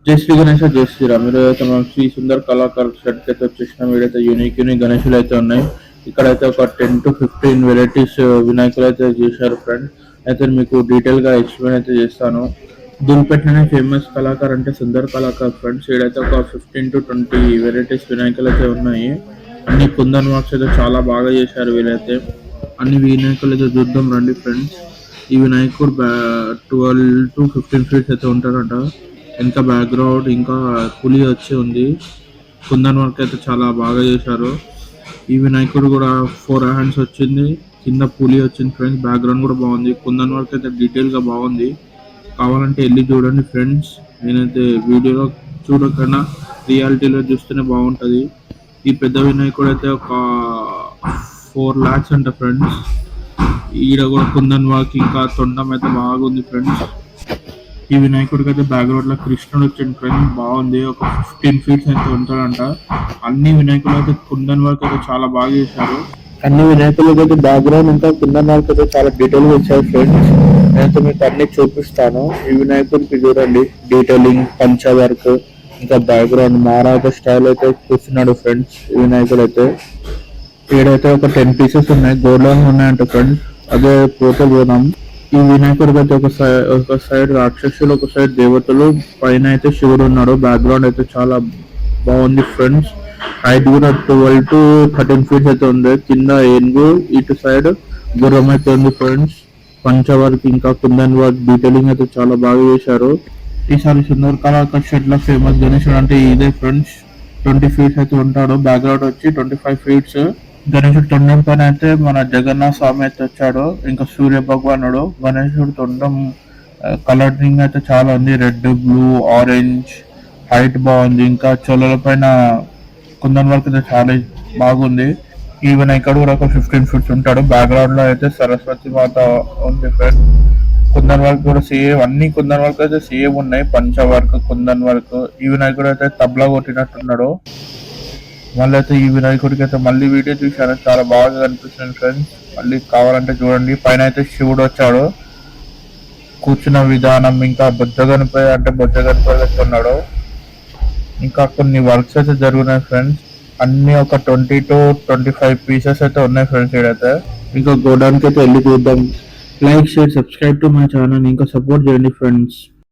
జై శ్రీ గణేష జై శ్రీరామ్. ఈరోజైతే మనం శ్రీ సుందర్ కళాకార్ షర్ట్ అయితే వచ్చేసినాం. వీడైతే యూనిక్ గణేషులు అయితే ఉన్నాయి. ఇక్కడైతే ఒక 10 to 15 వెరైటీస్ వినాయకులు అయితే చేశారు ఫ్రెండ్. అయితే మీకు డీటెయిల్ గా ఎక్స్ప్లెయిన్ అయితే చేస్తాను. దుల్పెట్టిన ఫేమస్ కళాకార్ అంటే సుందర్ కళాకార్ ఫ్రెండ్స్. వీడైతే ఒక 15 to 20 వెరైటీస్ వినాయకులు అయితే ఉన్నాయి. అన్ని కుందన్ వర్క్స్ అయితే చాలా బాగా చేశారు వీళ్ళైతే. అన్ని వినాయకులు అయితే చూద్దాం రండి ఫ్రెండ్స్. ఈ వినాయకుడు 12 to 15 ఫీట్స్ అయితే ఉంటారంట. ఇంకా బ్యాక్గ్రౌండ్ ఇంకా పులి వచ్చి ఉంది. కుందన్ వర్క్ అయితే చాలా బాగా చేశారు. ఈ వినాయకుడు కూడా 4 హ్యాండ్స్ వచ్చింది, కింద పులి వచ్చింది ఫ్రెండ్స్. బ్యాక్గ్రౌండ్ కూడా బాగుంది. కుందన్ వర్క్ అయితే డీటెయిల్ గా బాగుంది. కావాలంటే వెళ్ళి చూడండి ఫ్రెండ్స్. నేనైతే వీడియోలో చూడకన్నా రియాలిటీలో చూస్తేనే బాగుంటది. ఈ పెద్ద వినాయకుడు అయితే ఒక 4 lakhs అంట ఫ్రెండ్స్. ఈడ కూడా కుందన్ వర్క్ ఇంకా తొండం అయితే బాగుంది ఫ్రెండ్స్. ఈ వినాయకుడికి అయితే బ్యాక్గ్రౌండ్ లో కృష్ణుడు వచ్చిన ఫ్రెండ్ బాగుంది. ఒక 15 ఫీట్స్ అయితే ఉంటాడంట. అన్ని వినాయకులు అయితే కుందన్ వర్క్ అయితే చాలా బాగా చేశారు. అన్ని వినాయకులకి అయితే బ్యాక్గ్రౌండ్ ఇంకా కుందన్ వర్క్ అయితే చాలా డీటెయిల్ గా ఇచ్చారు ఫ్రెండ్స్. నేనైతే మీకు అన్ని చూపిస్తాను. ఈ వినాయకుడికి చూడండి డీటెయిలింగ్, పంచ వర్క్, ఇంకా బ్యాక్గ్రౌండ్ మహారాజా స్టైల్ అయితే కూర్చున్నాడు ఫ్రెండ్స్. ఈ వినాయకుడు అయితే ఏడైతే ఒక 10 పీసెస్ ఉన్నాయి, గోల్డ్ లోన్ ఉన్నాయంట ఫ్రెండ్స్. అదే పోతే పోదాం. ఈ వినాయకుడికి అయితే ఒక సైడ్ రాక్షసులు, ఒక సైడ్ దేవతలు, పైన అయితే శివుడు ఉన్నాడు. బ్యాక్గ్రౌండ్ అయితే చాలా బాగుంది ఫ్రెండ్స్. హైట్ కూడా 12 to 13 ఫీట్స్ అయితే ఉంది. కింద ఏనుగు, ఇటు సైడ్ గుర్రం అయితే ఉంది ఫ్రెండ్స్. పంచ వర్క్ ఇంకా కుందన్ వర్క్ డీటెయిలింగ్ అయితే చాలా బాగా చేశారు. ఈసారి సుందర్ కళాకార్ షెడ్ లో ఫేమస్ గణేశుడు అంటే ఇదే ఫ్రెండ్స్. 20 ఫీట్స్ అయితే ఉంటాడు. బ్యాక్గ్రౌండ్ వచ్చి 25 ఫీట్స్. గణేశుడు తొండం పైన అయితే మన జగన్నాథ స్వామి అయితే వచ్చాడు. ఇంకా సూర్య భగవానుడు. గణేశుడు తొండం కలరింగ్ అయితే చాలా ఉంది. Red, blue, orange. హైట్ బాగుంది. ఇంకా చొల్లల పైన కుందన్ వర్క్ అయితే చాలా బాగుంది. ఈవెన్ ఇక్కడ కూడా ఒక 15 ఫీట్స్ ఉంటాడు. బ్యాక్గ్రౌండ్ లో అయితే సరస్వతి మాత ఉంది ఫ్రెండ్. కుందన్ వర్క్ కూడా సేమ్, అన్ని కుందన్ వర్క్ అయితే సేమ్ ఉన్నాయి. పంచ వర్క్, కుందన్ వర్క్. ఈ వినాయకుడు అయితే తబలా కొట్టినట్టున్నాడు. మళ్ళీ అయితే ఈ వినాయకుడికి అయితే మళ్ళీ వీడియో చూశాను, చాలా బాగా కనిపిస్తుంది ఫ్రెండ్స్. మళ్ళీ కావాలంటే చూడండి. పైన అయితే శివుడు వచ్చాడు. కూర్చున్న విధానం, ఇంకా బొజ్జ గణపతి అంటే బొజ్జ గణపతి ఉన్నాడు. ఇంకా కొన్ని వర్క్స్ అయితే జరుగుతున్నాయి ఫ్రెండ్స్. అన్ని ఒక 20 to 25 పీసెస్ అయితే ఉన్నాయి ఫ్రెండ్స్. ఇక్కడైతే ఇంకా గోడౌన్కి అయితే వెళ్ళి చూద్దాం. Like, share, subscribe to my channel. ఇంకా సపోర్ట్ చేయండి ఫ్రెండ్స్.